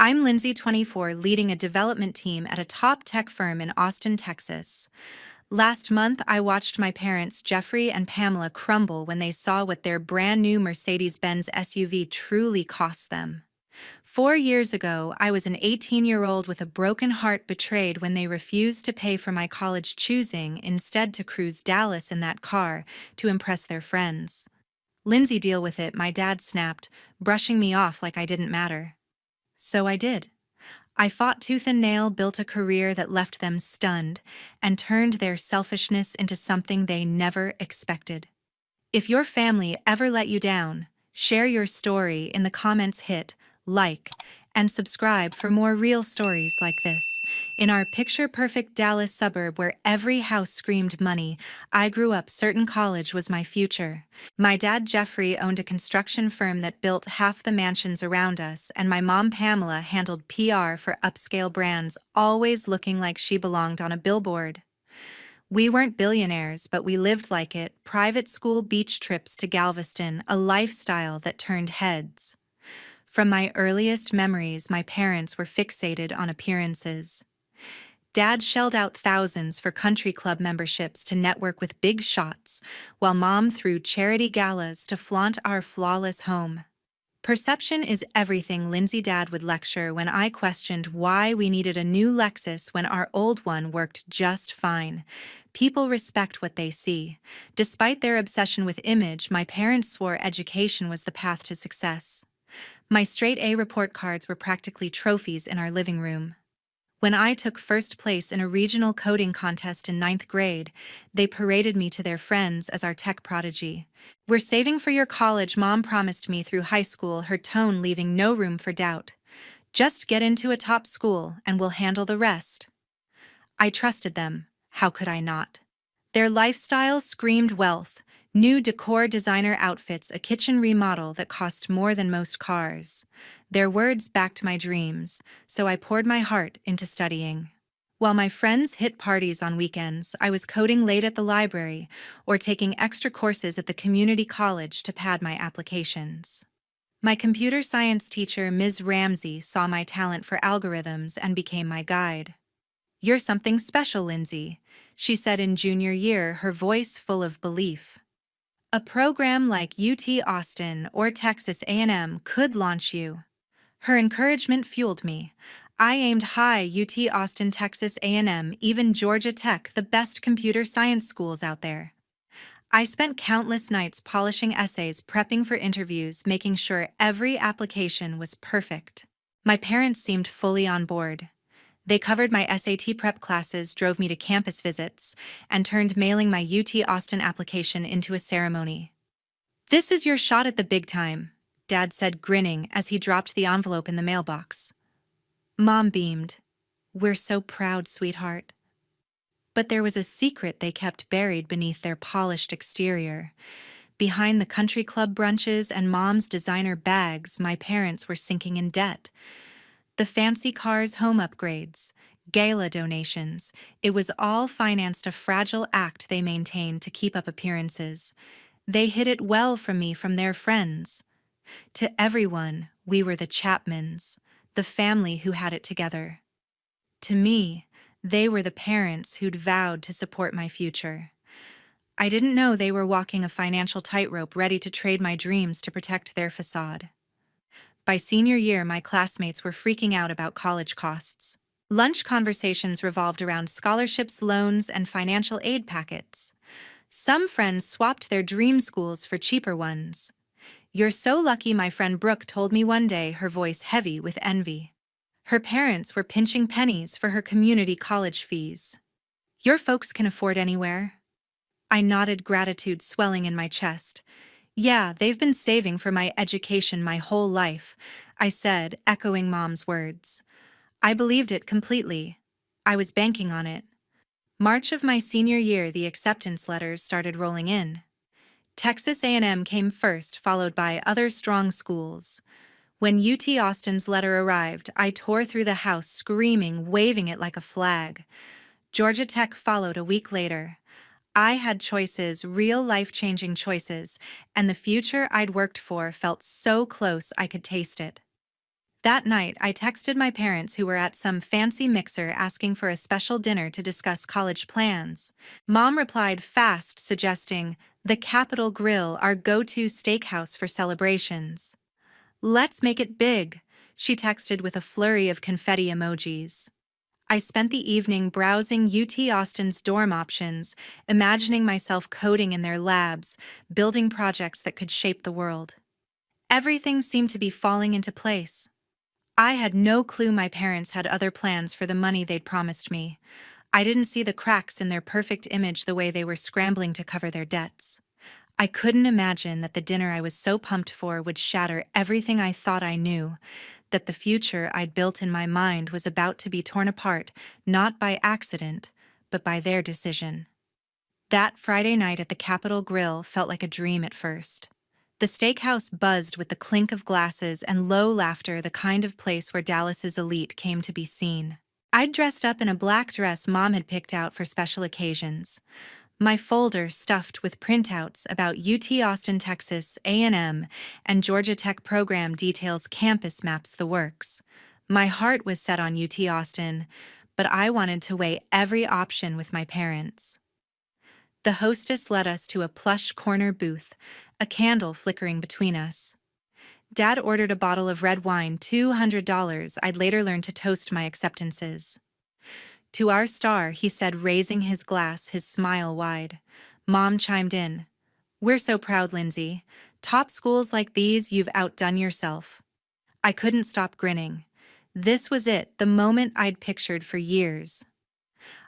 I'm Lindsay, 24, leading a development team at a top tech firm in Austin, Texas. Last month, I watched my parents, Jeffrey and Pamela, crumble when they saw what their brand new Mercedes-Benz SUV truly cost them. 4 years ago, I was an 18-year-old with a broken heart, betrayed when they refused to pay for my college, choosing instead to cruise Dallas in that car to impress their friends. Lindsay, deal with it, my dad snapped, brushing me off like I didn't matter. So I did. I fought tooth and nail, built a career that left them stunned, and turned their selfishness into something they never expected. If your family ever let you down, share your story in the comments, hit like, and subscribe for more real stories like this. In our picture-perfect Dallas suburb where every house screamed money, I grew up certain college was my future. My dad, Jeffrey, owned a construction firm that built half the mansions around us, and my mom, Pamela, handled PR for upscale brands, always looking like she belonged on a billboard. We weren't billionaires, but we lived like it. Private school beach trips to Galveston, a lifestyle that turned heads. From my earliest memories, my parents were fixated on appearances. Dad shelled out thousands for country club memberships to network with big shots, while Mom threw charity galas to flaunt our flawless home. Perception is everything, Lindsay, Dad would lecture when I questioned why we needed a new Lexus when our old one worked just fine. People respect what they see. Despite their obsession with image, my parents swore education was the path to success. My straight A report cards were practically trophies in our living room. When I took first place in a regional coding contest in ninth grade, they paraded me to their friends as our tech prodigy. "We're saving for your college," Mom promised me through high school, her tone leaving no room for doubt. "Just get into a top school and we'll handle the rest." I trusted them. How could I not? Their lifestyle screamed wealth. New decor, designer outfits, a kitchen remodel that cost more than most cars. Their words backed my dreams, so I poured my heart into studying. While my friends hit parties on weekends, I was coding late at the library or taking extra courses at the community college to pad my applications. My computer science teacher, Ms. Ramsey, saw my talent for algorithms and became my guide. "You're something special, Lindsay," she said in junior year, her voice full of belief. "A program like UT Austin or Texas A&M could launch you." Her encouragement fueled me. I aimed high: UT Austin, Texas A&M, even Georgia Tech, the best computer science schools out there. I spent countless nights polishing essays, prepping for interviews, making sure every application was perfect. My parents seemed fully on board. They covered my SAT prep classes, drove me to campus visits, and turned mailing my UT Austin application into a ceremony. "This is your shot at the big time," Dad said, grinning as he dropped the envelope in the mailbox. Mom beamed. "We're so proud, sweetheart." But there was a secret they kept buried beneath their polished exterior. Behind the country club brunches and Mom's designer bags, my parents were sinking in debt. The fancy cars, home upgrades, gala donations, it was all financed, a fragile act they maintained to keep up appearances. They hid it well from me, from their friends. To everyone, we were the Chapmans, the family who had it together. To me, they were the parents who'd vowed to support my future. I didn't know they were walking a financial tightrope, ready to trade my dreams to protect their facade. By senior year, my classmates were freaking out about college costs. Lunch conversations revolved around scholarships, loans, and financial aid packets. Some friends swapped their dream schools for cheaper ones. "You're so lucky," my friend Brooke told me one day, her voice heavy with envy. Her parents were pinching pennies for her community college fees. "Your folks can afford anywhere?" I nodded, gratitude swelling in my chest. "Yeah, they've been saving for my education my whole life," I said, echoing Mom's words. I believed it completely. I was banking on it. March of my senior year, the acceptance letters started rolling in. Texas A&M came first, followed by other strong schools. When UT Austin's letter arrived, I tore through the house, screaming, waving it like a flag. Georgia Tech followed a week later. I had choices, real life-changing choices, and the future I'd worked for felt so close I could taste it. That night, I texted my parents who were at some fancy mixer asking for a special dinner to discuss college plans. Mom replied fast, suggesting, "The Capitol Grill, our go-to steakhouse for celebrations." "Let's make it big," she texted with a flurry of confetti emojis. I spent the evening browsing UT Austin's dorm options, imagining myself coding in their labs, building projects that could shape the world. Everything seemed to be falling into place. I had no clue my parents had other plans for the money they'd promised me. I didn't see the cracks in their perfect image the way they were scrambling to cover their debts. I couldn't imagine that the dinner I was so pumped for would shatter everything I thought I knew, that the future I'd built in my mind was about to be torn apart, not by accident, but by their decision. That Friday night at the Capitol Grill felt like a dream at first. The steakhouse buzzed with the clink of glasses and low laughter, the kind of place where Dallas's elite came to be seen. I'd dressed up in a black dress Mom had picked out for special occasions. My folder stuffed with printouts about UT Austin, Texas, A&M, and Georgia Tech program details, campus maps, the works. My heart was set on UT Austin, but I wanted to weigh every option with my parents. The hostess led us to a plush corner booth, a candle flickering between us. Dad ordered a bottle of red wine, $200 I'd later learn to toast my acceptances. "To our star," he said, raising his glass, his smile wide. Mom chimed in. "We're so proud, Lindsay. Top schools like these, you've outdone yourself." I couldn't stop grinning. This was it, the moment I'd pictured for years.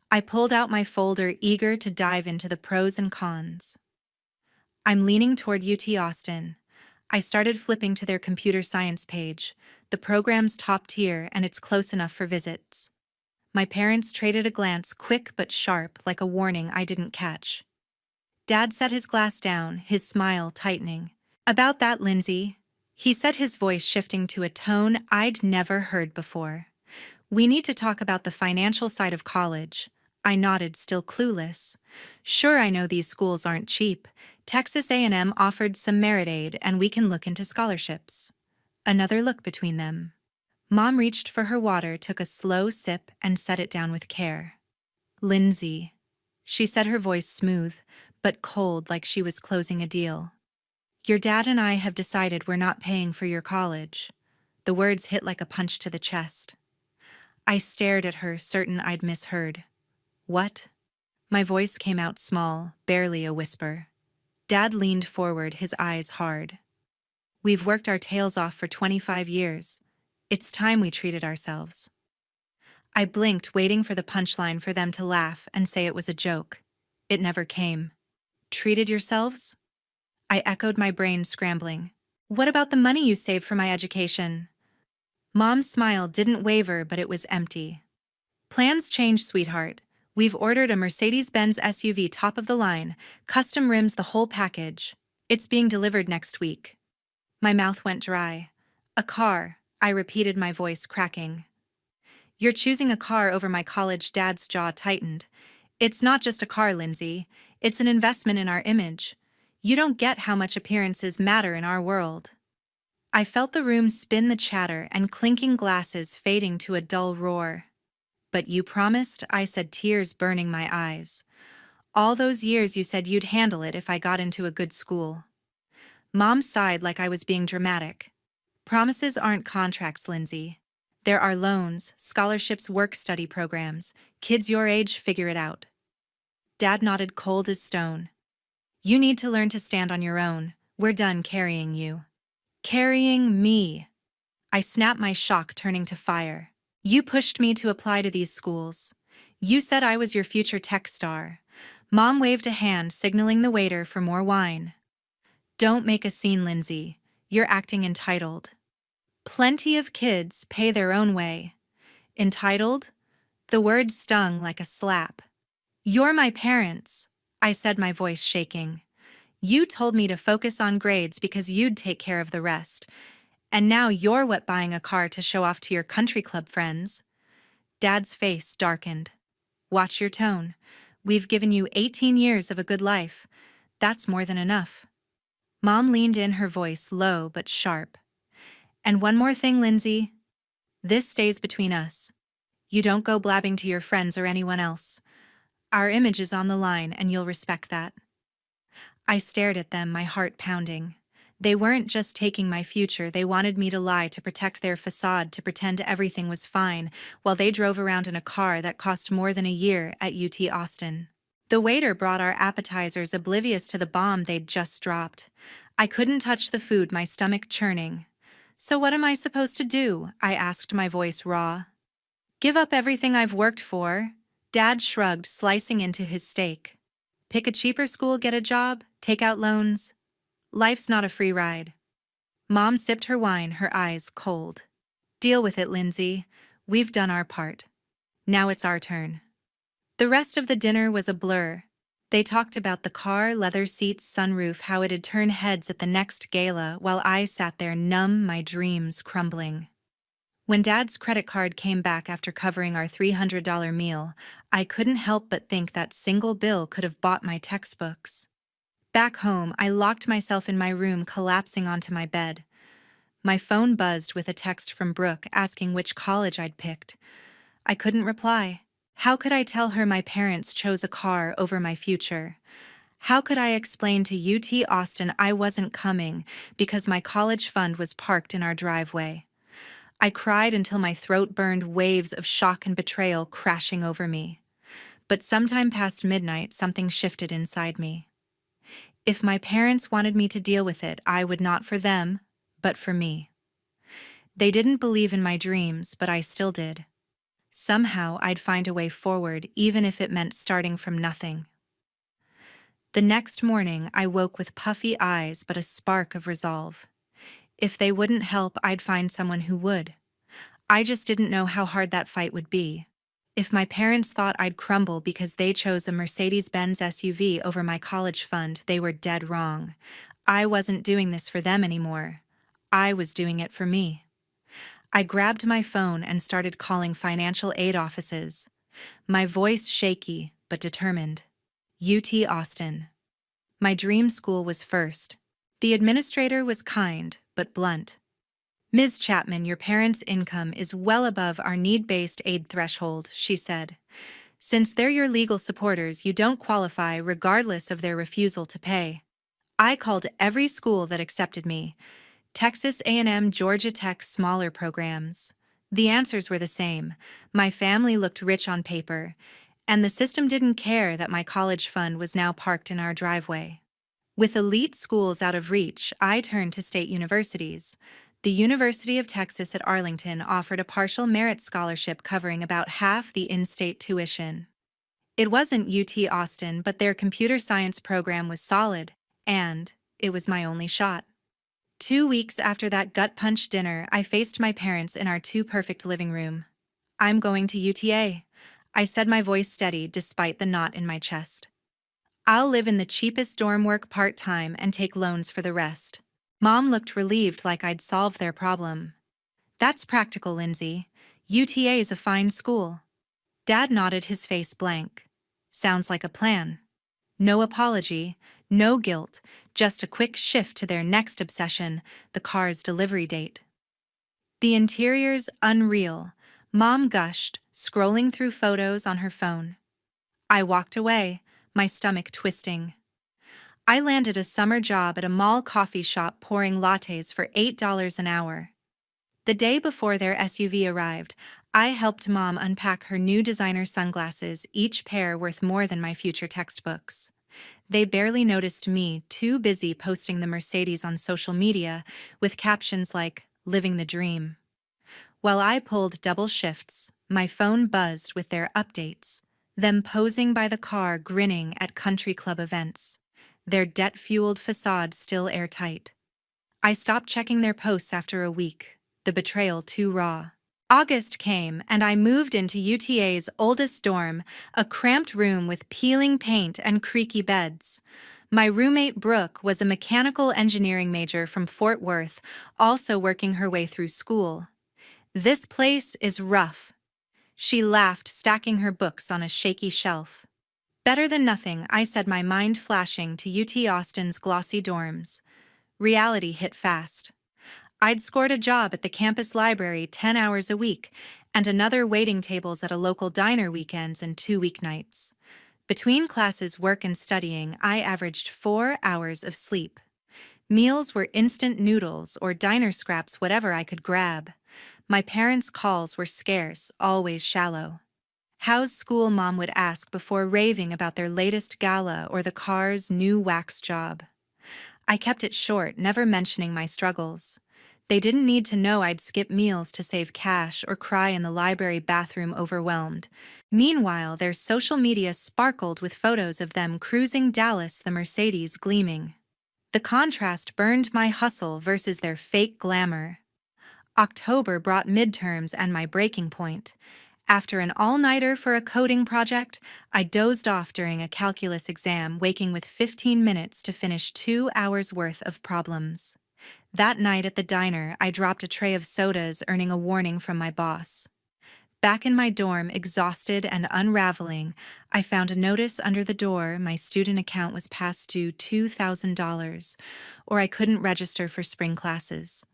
I pulled out my folder, eager to dive into the pros and cons. I'm leaning toward UT Austin. I started flipping to their computer science page. The program's top tier, and it's close enough for visits. My parents traded a glance, quick but sharp, like a warning I didn't catch. Dad set his glass down, his smile tightening. "About that, Lindsay," he said, his voice shifting to a tone I'd never heard before. "We need to talk about the financial side of college." I nodded, still clueless. "Sure, I know these schools aren't cheap. Texas A&M offered some merit aid, and we can look into scholarships." Another look between them. Mom reached for her water, took a slow sip, and set it down with care. "Lindsay," she said, her voice smooth, but cold, like she was closing a deal. "Your dad and I have decided we're not paying for your college." The words hit like a punch to the chest. I stared at her, certain I'd misheard. "What?" My voice came out small, barely a whisper. Dad leaned forward, his eyes hard. "We've worked our tails off for 25 years. It's time we treated ourselves." I blinked, waiting for the punchline, for them to laugh and say it was a joke. It never came. "Treated yourselves?" I echoed, my brain scrambling. "What about the money you saved for my education?" Mom's smile didn't waver, but it was empty. "Plans change, sweetheart. We've ordered a Mercedes-Benz SUV, top of the line, custom rims, the whole package. It's being delivered next week." My mouth went dry. "A car," I repeated, my voice cracking. "You're choosing a car over my college?" Dad's jaw tightened. "It's not just a car, Lindsay. It's an investment in our image. You don't get how much appearances matter in our world." I felt the room spin, the chatter and clinking glasses fading to a dull roar. "But you promised," I said, tears burning my eyes. "All those years you said you'd handle it if I got into a good school." Mom sighed, like I was being dramatic. "Promises aren't contracts, Lindsay. There are loans, scholarships, work-study programs. Kids your age figure it out." Dad nodded, cold as stone. "You need to learn to stand on your own. We're done carrying you." "Carrying me?" I snapped, my shock turning to fire. "You pushed me to apply to these schools. You said I was your future tech star." Mom waved a hand, signaling the waiter for more wine. "Don't make a scene, Lindsay. You're acting entitled." "Plenty of kids pay their own way." "Entitled?" The word stung like a slap. "You're my parents," I said, my voice shaking. "You told me to focus on grades because you'd take care of the rest. And now you're what, buying a car to show off to your country club friends?" Dad's face darkened. "Watch your tone. We've given you 18 years of a good life. That's more than enough." Mom leaned in, her voice low but sharp. "And one more thing, Lindsay. This stays between us. You don't go blabbing to your friends or anyone else. Our image is on the line, and you'll respect that." I stared at them, my heart pounding. They weren't just taking my future, they wanted me to lie to protect their facade, to pretend everything was fine, while they drove around in a car that cost more than a year at UT Austin. The waiter brought our appetizers, oblivious to the bomb they'd just dropped. I couldn't touch the food, my stomach churning. "So what am I supposed to do?" I asked, my voice raw. "Give up everything I've worked for?" Dad shrugged, slicing into his steak. "Pick a cheaper school, get a job, take out loans. Life's not a free ride." Mom sipped her wine, her eyes cold. "Deal with it, Lindsay. We've done our part. Now it's our turn." The rest of the dinner was a blur. They talked about the car, leather seats, sunroof, how it'd turn heads at the next gala, while I sat there numb, my dreams crumbling. When Dad's credit card came back after covering our $300 meal, I couldn't help but think that single bill could have bought my textbooks. Back home, I locked myself in my room, collapsing onto my bed. My phone buzzed with a text from Brooke asking which college I'd picked. I couldn't reply. How could I tell her my parents chose a car over my future? How could I explain to UT Austin I wasn't coming because my college fund was parked in our driveway? I cried until my throat burned, waves of shock and betrayal crashing over me. But sometime past midnight, something shifted inside me. If my parents wanted me to deal with it, I would, not for them, but for me. They didn't believe in my dreams, but I still did. Somehow I'd find a way forward, even if it meant starting from nothing. The next morning, I woke with puffy eyes but a spark of resolve. If they wouldn't help, I'd find someone who would. I just didn't know how hard that fight would be. If my parents thought I'd crumble because they chose a Mercedes-Benz SUV over my college fund, they were dead wrong. I wasn't doing this for them anymore. I was doing it for me. I grabbed my phone and started calling financial aid offices. My voice shaky but determined. UT Austin. My dream school was first. The administrator was kind but blunt. "Ms. Chapman, your parents' income is well above our need-based aid threshold," she said. "Since they're your legal supporters, you don't qualify regardless of their refusal to pay." I called every school that accepted me. Texas A&M, Georgia Tech, smaller programs. The answers were the same. My family looked rich on paper, and the system didn't care that my college fund was now parked in our driveway. With elite schools out of reach, I turned to state universities. The University of Texas at Arlington offered a partial merit scholarship covering about half the in-state tuition. It wasn't UT Austin, but their computer science program was solid, and it was my only shot. 2 weeks after that gut punch dinner, I faced my parents in our too-perfect living room. "I'm going to UTA," I said, my voice steady despite the knot in my chest. "I'll live in the cheapest dorm, work part-time, and take loans for the rest." Mom looked relieved, like I'd solved their problem. "That's practical, Lindsay. UTA is a fine school." Dad nodded, his face blank. "Sounds like a plan." No apology, no guilt, just a quick shift to their next obsession, the car's delivery date. "The interior's unreal," Mom gushed, scrolling through photos on her phone. I walked away, my stomach twisting. I landed a summer job at a mall coffee shop pouring lattes for $8 an hour. The day before their SUV arrived, I helped Mom unpack her new designer sunglasses, each pair worth more than my future textbooks. They barely noticed me, too busy posting the Mercedes on social media with captions like, "Living the dream." While I pulled double shifts, my phone buzzed with their updates, them posing by the car grinning at country club events, their debt-fueled facade still airtight. I stopped checking their posts after a week, the betrayal too raw. August came, and I moved into UTA's oldest dorm, a cramped room with peeling paint and creaky beds. My roommate Brooke was a mechanical engineering major from Fort Worth, also working her way through school. "This place is rough," she laughed, stacking her books on a shaky shelf. "Better than nothing," I said, my mind flashing to UT Austin's glossy dorms. Reality hit fast. I'd scored a job at the campus library 10 hours a week, and another waiting tables at a local diner weekends and 2 weeknights. Between classes, work, and studying, I averaged 4 hours of sleep. Meals were instant noodles or diner scraps, whatever I could grab. My parents' calls were scarce, always shallow. "How's school?" Mom would ask before raving about their latest gala or the car's new wax job. I kept it short, never mentioning my struggles. They didn't need to know I'd skip meals to save cash or cry in the library bathroom overwhelmed. Meanwhile, their social media sparkled with photos of them cruising Dallas, the Mercedes gleaming. The contrast burned my hustle versus their fake glamour. October brought midterms and my breaking point. After an all-nighter for a coding project, I dozed off during a calculus exam, waking with 15 minutes to finish 2 hours worth of problems. That night at the diner, I dropped a tray of sodas, earning a warning from my boss. Back in my dorm, exhausted and unraveling, I found a notice under the door. My student account was past due $2,000, or I couldn't register for spring classes.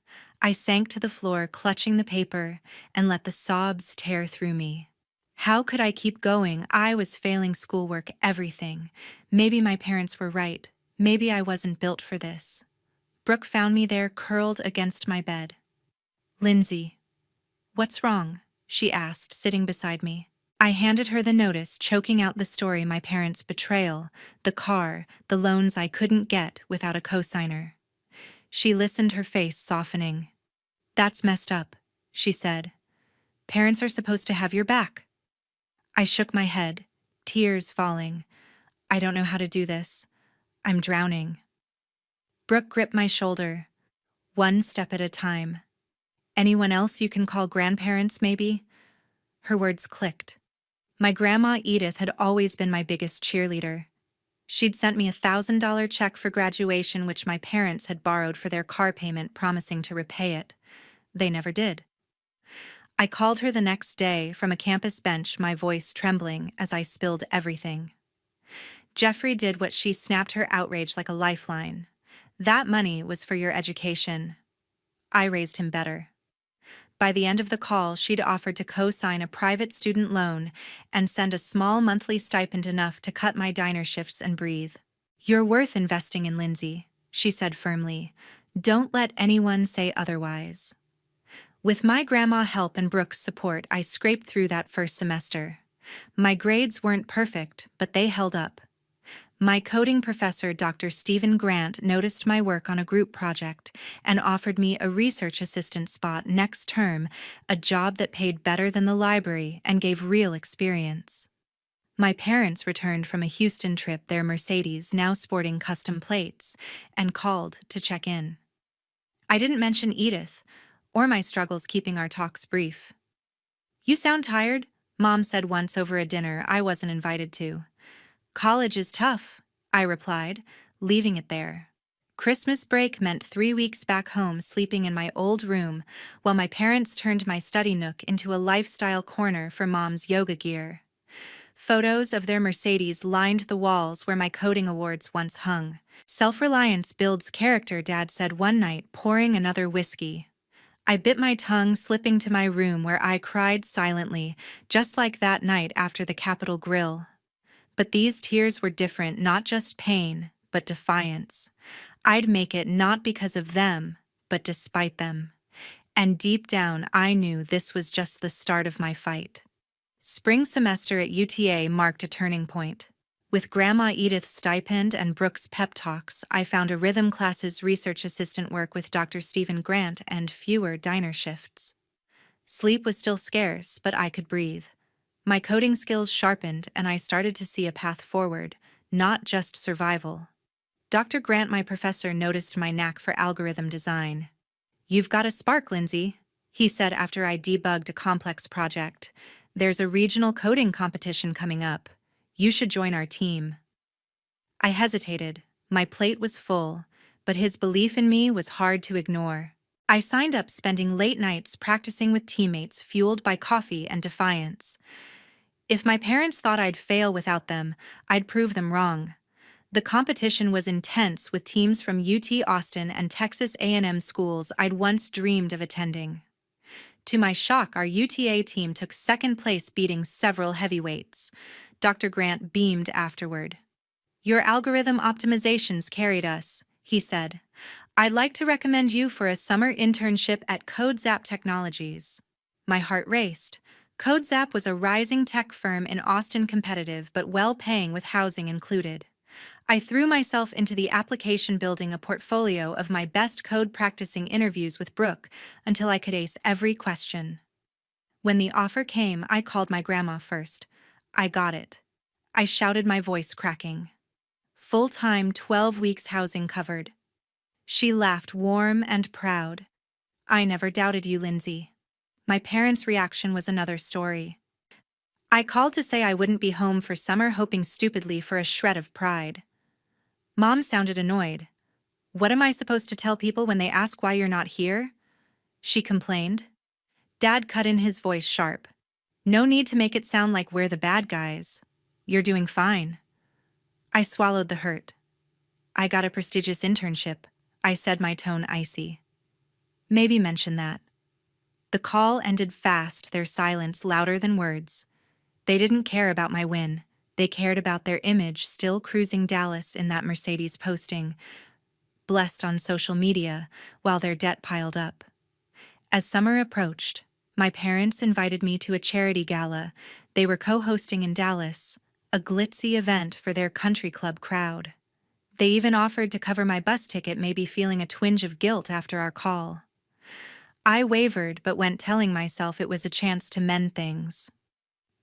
I sank to the floor, clutching the paper, and let the sobs tear through me. How could I keep going? I was failing schoolwork, everything. Maybe my parents were right. Maybe I wasn't built for this. Brooke found me there, curled against my bed. "Lindsay, what's wrong?" she asked, sitting beside me. I handed her the notice, choking out the story: my parents' betrayal, the car, the loans I couldn't get without a cosigner. She listened, her face softening. "That's messed up," she said. "Parents are supposed to have your back." I shook my head, tears falling. "I don't know how to do this. I'm drowning." Brooke gripped my shoulder. "One step at a time. Anyone else you can call? Grandparents, maybe?" Her words clicked. My grandma Edith had always been my biggest cheerleader. She'd sent me $1,000 check for graduation, which my parents had borrowed for their car payment, promising to repay it. They never did. I called her the next day from a campus bench, my voice trembling as I spilled everything. "Jeffrey did what she," snapped, her outrage like a lifeline. "That money was for your education. I raised him better." By the end of the call, she'd offered to co-sign a private student loan and send a small monthly stipend, enough to cut my diner shifts and breathe. "You're worth investing in, Lindsay," she said firmly. "Don't let anyone say otherwise." With my grandma's help and Brooke's support, I scraped through that first semester. My grades weren't perfect, but they held up. My coding professor, Dr. Stephen Grant, noticed my work on a group project and offered me a research assistant spot next term, a job that paid better than the library and gave real experience. My parents returned from a Houston trip, their Mercedes now sporting custom plates, and called to check in. I didn't mention Edith or my struggles, keeping our talks brief. "You sound tired," Mom said once over a dinner I wasn't invited to. "College is tough," I replied, leaving it there. Christmas break meant 3 weeks back home, sleeping in my old room, while my parents turned my study nook into a lifestyle corner for Mom's yoga gear. Photos of their Mercedes lined the walls where my coding awards once hung. "Self-reliance builds character," Dad said one night, pouring another whiskey. I bit my tongue, slipping to my room where I cried silently, just like that night after the Capitol grill. But these tears were different, not just pain, but defiance. I'd make it, not because of them, but despite them. And deep down, I knew this was just the start of my fight. Spring semester at UTA marked a turning point. With Grandma Edith's stipend and Brooke's pep talks, I found a rhythm classes research assistant work with Dr. Stephen Grant and fewer diner shifts. Sleep was still scarce, but I could breathe. My coding skills sharpened, and I started to see a path forward, not just survival. Dr. Grant, my professor, noticed my knack for algorithm design. "You've got a spark, Lindsay," he said after I debugged a complex project. "There's a regional coding competition coming up. You should join our team." I hesitated. My plate was full, but his belief in me was hard to ignore. I signed up, spending late nights practicing with teammates, fueled by coffee and defiance. If my parents thought I'd fail without them, I'd prove them wrong. The competition was intense with teams from UT Austin and Texas A&M schools I'd once dreamed of attending. To my shock, our UTA team took second place, beating several heavyweights. Dr. Grant beamed afterward. "Your algorithm optimizations carried us," he said. "I'd like to recommend you for a summer internship at CodeZap Technologies." My heart raced. CodeZap was a rising tech firm in Austin, competitive but well-paying with housing included. I threw myself into the application, building a portfolio of my best code, practicing interviews with Brooke until I could ace every question. When the offer came, I called my grandma first. "I got it," I shouted, my voice cracking. "Full-time, 12 weeks housing covered." She laughed, warm and proud. "I never doubted you, Lindsay." My parents' reaction was another story. I called to say I wouldn't be home for summer, hoping stupidly for a shred of pride. Mom sounded annoyed. "What am I supposed to tell people when they ask why you're not here?" she complained. Dad cut in, his voice sharp. "No need to make it sound like we're the bad guys. You're doing fine." I swallowed the hurt. "I got a prestigious internship," I said, my tone icy. "Maybe mention that." The call ended fast, their silence louder than words. They didn't care about my win. They cared about their image, still cruising Dallas in that Mercedes, posting "blessed" on social media while their debt piled up. As summer approached, my parents invited me to a charity gala they were co-hosting in Dallas, a glitzy event for their country club crowd. They even offered to cover my bus ticket, maybe feeling a twinge of guilt after our call. I wavered, but went, telling myself it was a chance to mend things.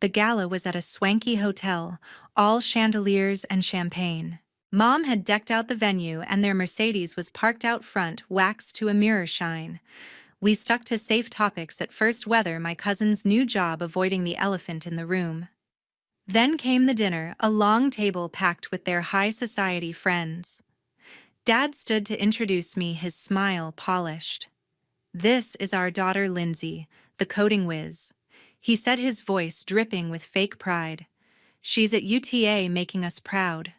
The gala was at a swanky hotel, all chandeliers and champagne. Mom had decked out the venue, and their Mercedes was parked out front, waxed to a mirror shine. We stuck to safe topics at first: weather, my cousin's new job, avoiding the elephant in the room. Then came the dinner, a long table packed with their high society friends. Dad stood to introduce me, his smile polished. "This is our daughter Lindsay, the coding whiz," he said, his voice dripping with fake pride. "She's at UTA, making us proud."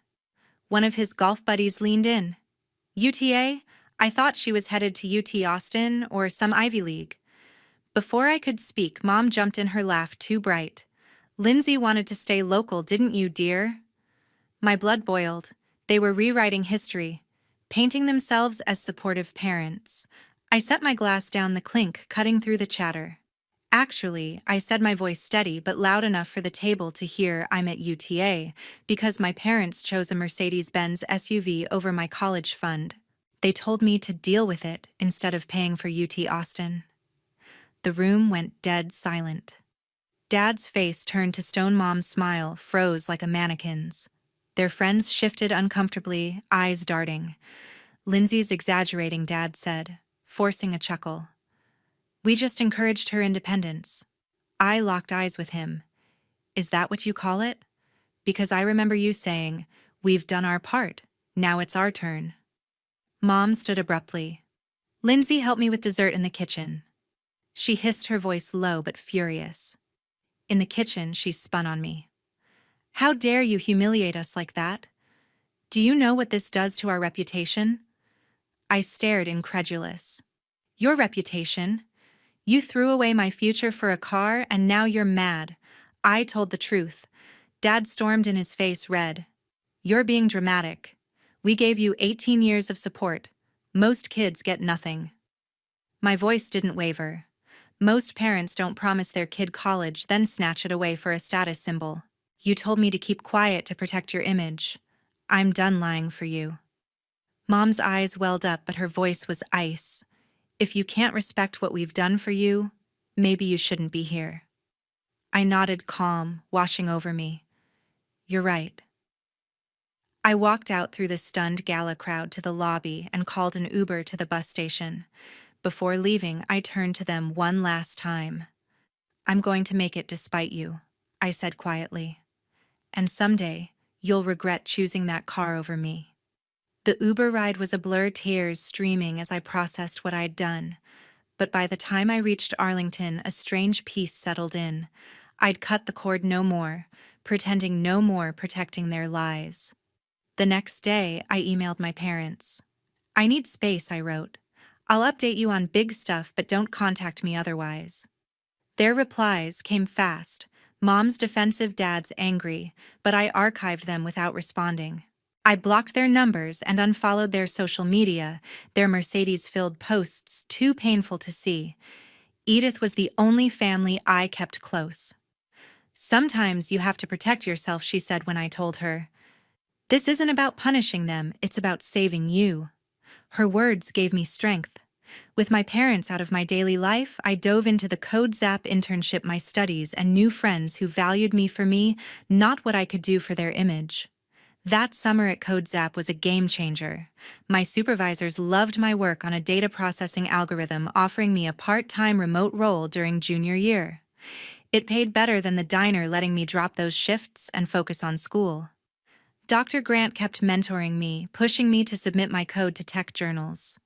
One of his golf buddies leaned in. "UTA? I thought she was headed to UT Austin or some Ivy League." Before I could speak, Mom jumped in, her laugh too bright. "Lindsay wanted to stay local, didn't you, dear?" My blood boiled. They were rewriting history, painting themselves as supportive parents. I set my glass down, the clink cutting through the chatter. "Actually," I said, my voice steady but loud enough for the table to hear, "I'm at UTA because my parents chose a Mercedes-Benz SUV over my college fund. They told me to deal with it instead of paying for UT Austin." The room went dead silent. Dad's face turned to stone. Mom's smile froze like a mannequin's. Their friends shifted uncomfortably, eyes darting. "Lindsay's exaggerating," Dad said, forcing a chuckle. "We just encouraged her independence." I locked eyes with him. "Is that what you call it? Because I remember you saying, 'We've done our part, now it's our turn.'" Mom stood abruptly. "Lindsay helped me with dessert in the kitchen." She hissed, her voice low but furious. "In the kitchen," she spun on me. "How dare you humiliate us like that? Do you know what this does to our reputation?" I stared, incredulous. "Your reputation? You threw away my future for a car, and now you're mad." I told the truth. Dad stormed in, his face red. "You're being dramatic. We gave you 18 years of support. Most kids get nothing." My voice didn't waver. Most parents don't promise their kid college, then snatch it away for a status symbol. "You told me to keep quiet to protect your image. I'm done lying for you." Mom's eyes welled up, but her voice was ice. "If you can't respect what we've done for you, maybe you shouldn't be here." I nodded, calm washing over me. "You're right." I walked out through the stunned gala crowd to the lobby and called an Uber to the bus station. Before leaving, I turned to them one last time. "I'm going to make it despite you," I said quietly. "And someday, you'll regret choosing that car over me." The Uber ride was a blur, tears streaming as I processed what I'd done. But by the time I reached Arlington, a strange peace settled in. I'd cut the cord no more, pretending no more, protecting their lies. The next day, I emailed my parents. "I need space," I wrote. "I'll update you on big stuff, but don't contact me otherwise." Their replies came fast. Mom's defensive, dad's angry, but I archived them without responding. I blocked their numbers and unfollowed their social media, their Mercedes-filled posts too painful to see. Edith was the only family I kept close. "Sometimes you have to protect yourself," she said when I told her. "This isn't about punishing them, it's about saving you." Her words gave me strength. With my parents out of my daily life, I dove into the Code Zap internship, my studies, and new friends who valued me for me, not what I could do for their image. That summer at Code Zap was a game changer. My supervisors loved my work on a data processing algorithm, offering me a part-time remote role during junior year. It paid better than the diner, letting me drop those shifts and focus on school. Dr. Grant kept mentoring me, pushing me to submit my code to tech journals.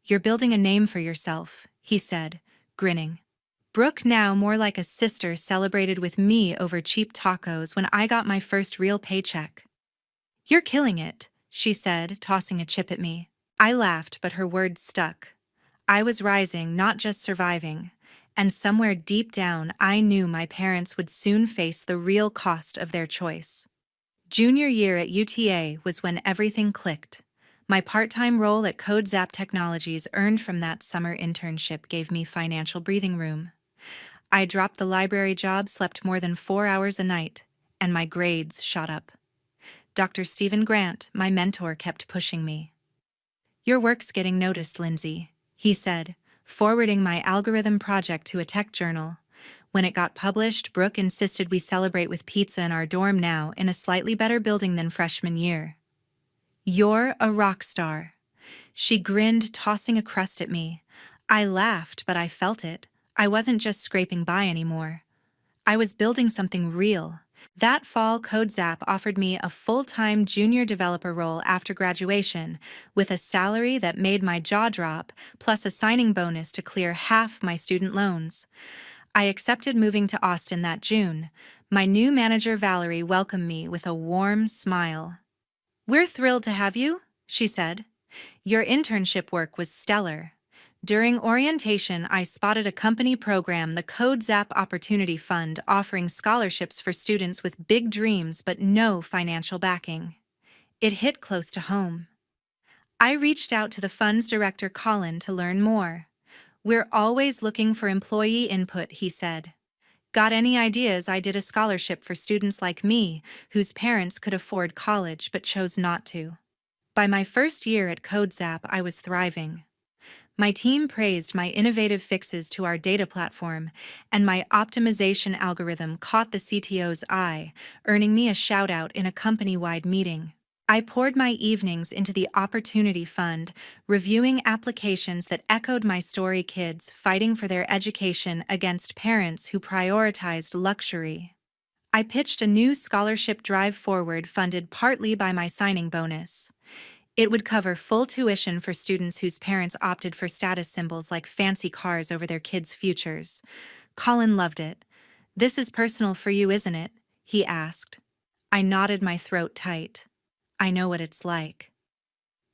"You're building a name for yourself," he said, grinning. Brooke, now more like a sister, celebrated with me over cheap tacos when I got my first real paycheck. "You're killing it," she said, tossing a chip at me. I laughed, but her words stuck. I was rising, not just surviving, and somewhere deep down I knew my parents would soon face the real cost of their choice. Junior year at UTA was when everything clicked. My part-time role at Code Zap Technologies, earned from that summer internship, gave me financial breathing room. I dropped the library job, slept more than 4 hours a night, and my grades shot up. Dr. Stephen Grant, my mentor, kept pushing me. "Your work's getting noticed, Lindsay," he said, forwarding my algorithm project to a tech journal. When it got published, Brooke insisted we celebrate with pizza in our dorm now, in a slightly better building than freshman year. "You're a rock star." She grinned, tossing a crust at me. I laughed, but I felt it. I wasn't just scraping by anymore. I was building something real. That fall, Code Zap offered me a full-time junior developer role after graduation, with a salary that made my jaw drop, plus a signing bonus to clear half my student loans. I accepted moving to Austin that June. My new manager, Valerie, welcomed me with a warm smile. "We're thrilled to have you," she said. "Your internship work was stellar." During orientation, I spotted a company program, the Code Zap Opportunity Fund, offering scholarships for students with big dreams but no financial backing. It hit close to home. I reached out to the fund's director, Colin, to learn more. "We're always looking for employee input," he said. "Got any ideas?" I did a scholarship for students like me, whose parents could afford college but chose not to. By my first year at Code Zap, I was thriving. My team praised my innovative fixes to our data platform, and my optimization algorithm caught the CTO's eye, earning me a shout-out in a company-wide meeting. I poured my evenings into the Opportunity Fund, reviewing applications that echoed my story: kids fighting for their education against parents who prioritized luxury. I pitched a new scholarship drive forward, funded partly by my signing bonus. It would cover full tuition for students whose parents opted for status symbols like fancy cars over their kids' futures. Colin loved it. "This is personal for you, isn't it?" he asked. I nodded, my throat tight. I know what it's like.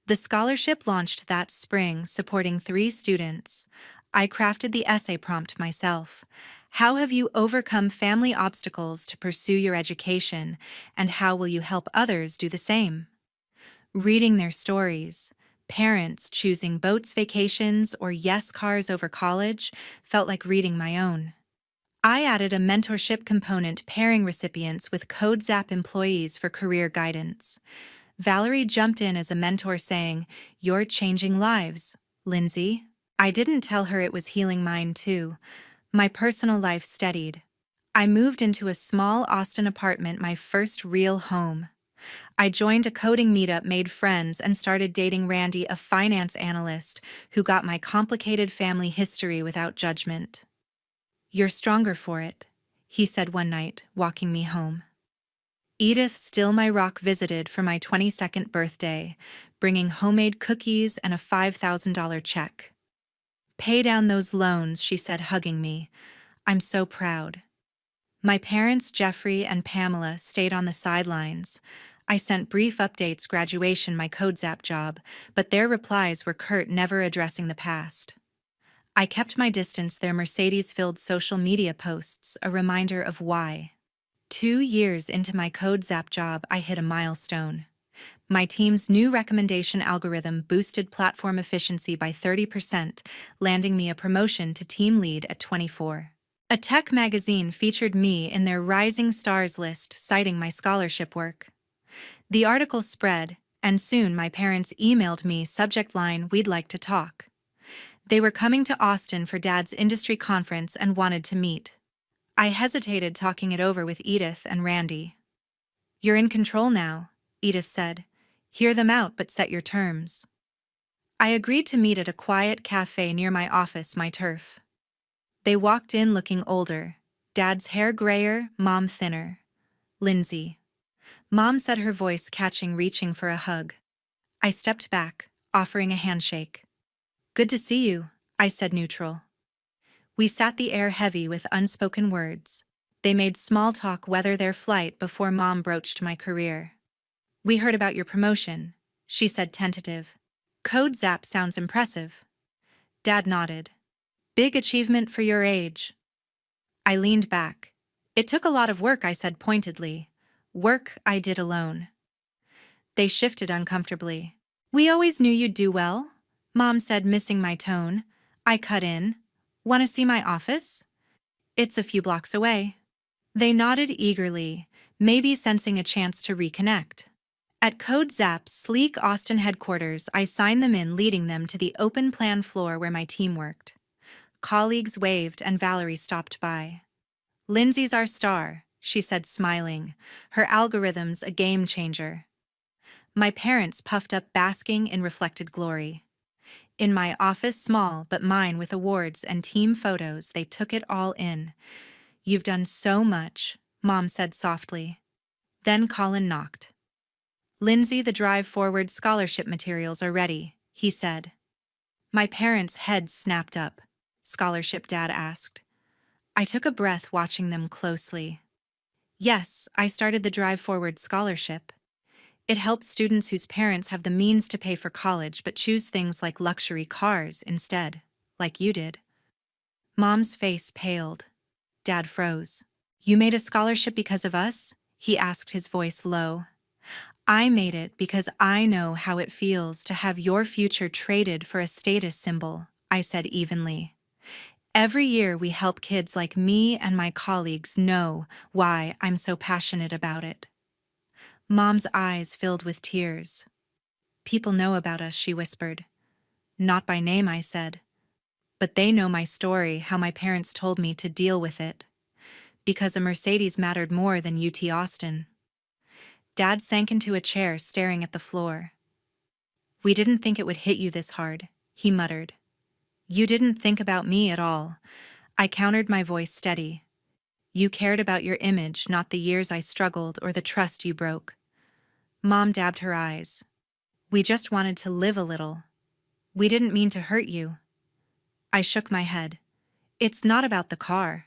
The scholarship launched that spring, supporting 3 students. I crafted the essay prompt myself. How have you overcome family obstacles to pursue your education, and how will you help others do the same? Reading their stories, parents choosing boats, vacations, or yes cars over college, felt like reading my own. I added a mentorship component, pairing recipients with Code Zap employees for career guidance. Valerie jumped in as a mentor, saying, "You're changing lives, Lindsay." I didn't tell her it was healing mine too. My personal life steadied. I moved into a small Austin apartment, my first real home. I joined a coding meetup, made friends, and started dating Randy, a finance analyst who got my complicated family history without judgment. "You're stronger for it," he said one night, walking me home. Edith, still my rock, visited for my 22nd birthday, bringing homemade cookies and a $5,000 check. "Pay down those loans," she said, hugging me. "I'm so proud." My parents, Jeffrey and Pamela, stayed on the sidelines. I sent brief updates graduation my CodeZap job, but their replies were curt, never addressing the past. I kept my distance, their Mercedes-filled social media posts, a reminder of why. 2 years into my CodeZap job, I hit a milestone. My team's new recommendation algorithm boosted platform efficiency by 30%, landing me a promotion to team lead at 24. A tech magazine featured me in their Rising Stars list, citing my scholarship work. The article spread, and soon my parents emailed me, subject line, "We'd like to talk." They were coming to Austin for Dad's industry conference and wanted to meet. I hesitated, talking it over with Edith and Randy. "You're in control now," Edith said. "Hear them out, but set your terms." I agreed to meet at a quiet cafe near my office, my turf. They walked in looking older, Dad's hair grayer, Mom thinner. "Lindsay." Mom said, her voice catching, reaching for a hug. I stepped back, offering a handshake. "Good to see you," I said, neutral. We sat, the air heavy with unspoken words. They made small talk, weather their flight, before Mom broached my career. "We heard about your promotion," she said, tentative. "CodeZap sounds impressive." Dad nodded. "Big achievement for your age." I leaned back. "It took a lot of work," I said pointedly. "Work I did alone." They shifted uncomfortably. "We always knew you'd do well," Mom said, missing my tone. I cut in. "Want to see my office? It's a few blocks away." They nodded eagerly, maybe sensing a chance to reconnect. At CodeZap's sleek Austin headquarters, I signed them in, leading them to the open plan floor where my team worked. Colleagues waved and Valerie stopped by. "Lindsay's our star," she said, smiling. "Her algorithm's a game changer." My parents puffed up, basking in reflected glory. In my office, small but mine, with awards and team photos, they took it all in. "You've done so much," Mom said softly. Then Colin knocked. "Lindsay, the Drive Forward scholarship materials are ready," he said. My parents' heads snapped up. "Scholarship?" Dad asked. I took a breath, watching them closely. "Yes, I started the Drive Forward scholarship. It helps students whose parents have the means to pay for college but choose things like luxury cars instead, like you did." Mom's face paled. Dad froze. "You made a scholarship because of us?" he asked, his voice low. "I made it because I know how it feels to have your future traded for a status symbol," I said evenly. "Every year we help kids like me, and my colleagues know why I'm so passionate about it." Mom's eyes filled with tears. "People know about us," she whispered. "Not by name," I said. "But they know my story, how my parents told me to deal with it. Because a Mercedes mattered more than UT Austin." Dad sank into a chair, staring at the floor. "We didn't think it would hit you this hard," he muttered. "You didn't think about me at all," I countered, my voice steady. "You cared about your image, not the years I struggled or the trust you broke." Mom dabbed her eyes. "We just wanted to live a little. We didn't mean to hurt you." I shook my head. "It's not about the car.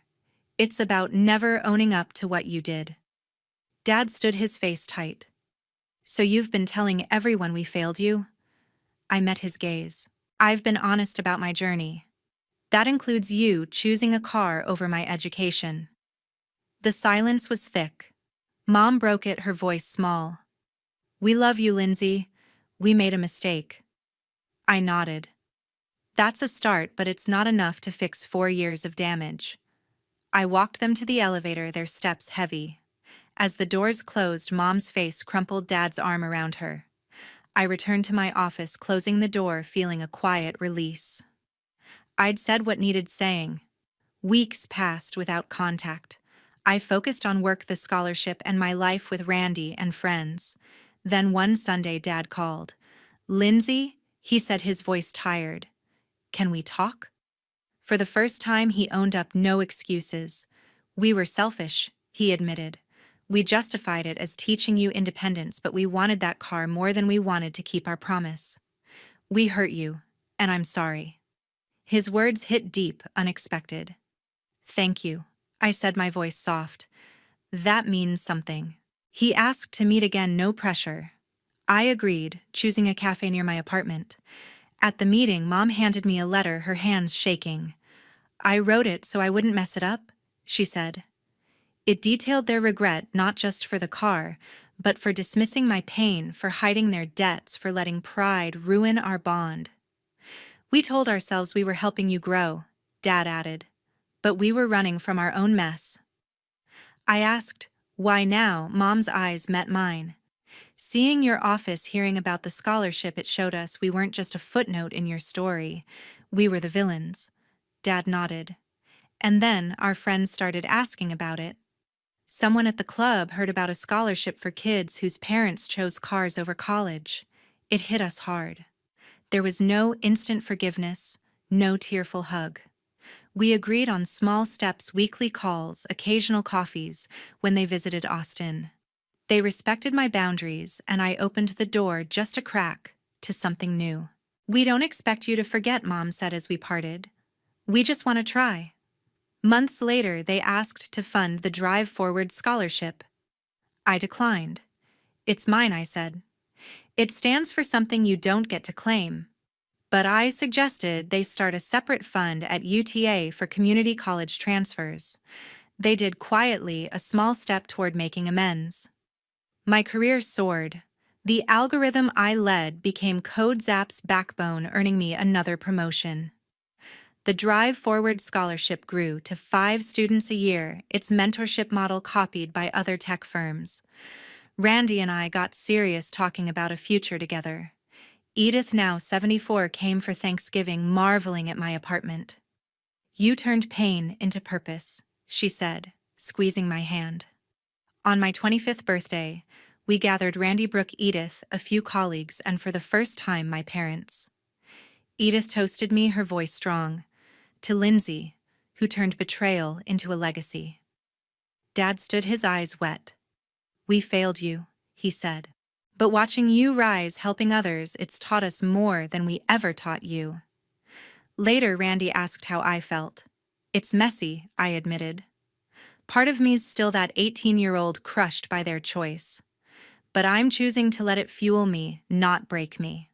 It's about never owning up to what you did." Dad stood, his face tight. "So you've been telling everyone we failed you?" I met his gaze. "I've been honest about my journey. That includes you choosing a car over my education." The silence was thick. Mom broke it, her voice small. "We love you, Lindsay. We made a mistake." I nodded. "That's a start, but it's not enough to fix 4 years of damage." I walked them to the elevator, their steps heavy. As the doors closed, Mom's face crumpled, Dad's arm around her. I returned to my office, closing the door, feeling a quiet release. I'd said what needed saying. Weeks passed without contact. I focused on work, the scholarship, and my life with Randy and friends. Then one Sunday, Dad called. "Lindsay," he said, his voice tired. "Can we talk?" For the first time, he owned up, no excuses. "We were selfish," he admitted. "We justified it as teaching you independence, but we wanted that car more than we wanted to keep our promise. We hurt you, and I'm sorry." His words hit deep, unexpected. "Thank you," I said, my voice soft. "That means something." He asked to meet again, no pressure. I agreed, choosing a cafe near my apartment. At the meeting, Mom handed me a letter, her hands shaking. I wrote it so I wouldn't mess it up, she said. It detailed their regret not just for the car, but for dismissing my pain, for hiding their debts, for letting pride ruin our bond. We told ourselves we were helping you grow, Dad added, but we were running from our own mess. I asked, why now? Mom's eyes met mine. Seeing your office, hearing about the scholarship, it showed us we weren't just a footnote in your story. We were the villains. Dad nodded. And then our friends started asking about it. Someone at the club heard about a scholarship for kids whose parents chose cars over college. It hit us hard. There was no instant forgiveness, no tearful hug. We agreed on small steps, weekly calls, occasional coffees when they visited Austin. They respected my boundaries, and I opened the door just a crack to something new. We don't expect you to forget, Mom said as we parted. We just want to try. Months later, they asked to fund the Drive Forward scholarship. I declined. It's mine, I said. It stands for something you don't get to claim. But I suggested they start a separate fund at UTA for community college transfers. They did quietly, a small step toward making amends. My career soared. The algorithm I led became CodeZap's backbone, earning me another promotion. The Drive Forward scholarship grew to 5 students a year, its mentorship model copied by other tech firms. Randy and I got serious, talking about a future together. Edith, now 74, came for Thanksgiving, marveling at my apartment. You turned pain into purpose, she said, squeezing my hand. On my 25th birthday, we gathered Randy, Brooke, Edith, a few colleagues, and for the first time, my parents. Edith toasted me, her voice strong, to Lindsay, who turned betrayal into a legacy. Dad stood, his eyes wet. We failed you, he said. But watching you rise, helping others, it's taught us more than we ever taught you. Later, Randy asked how I felt. It's messy, I admitted. Part of me's still that 18-year-old crushed by their choice. But I'm choosing to let it fuel me, not break me.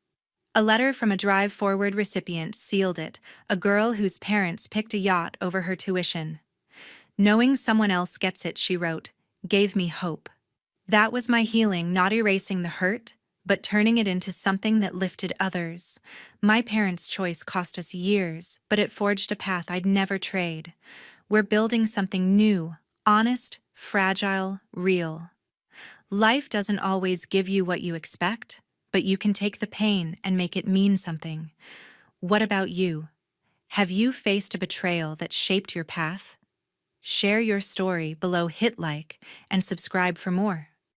A letter from a Drive Forward recipient sealed it, a girl whose parents picked a yacht over her tuition. Knowing someone else gets it, she wrote, gave me hope. That was my healing, not erasing the hurt, but turning it into something that lifted others. My parents' choice cost us years, but it forged a path I'd never trade. We're building something new, honest, fragile, real. Life doesn't always give you what you expect, but you can take the pain and make it mean something. What about you? Have you faced a betrayal that shaped your path? Share your story below, hit like, and subscribe for more.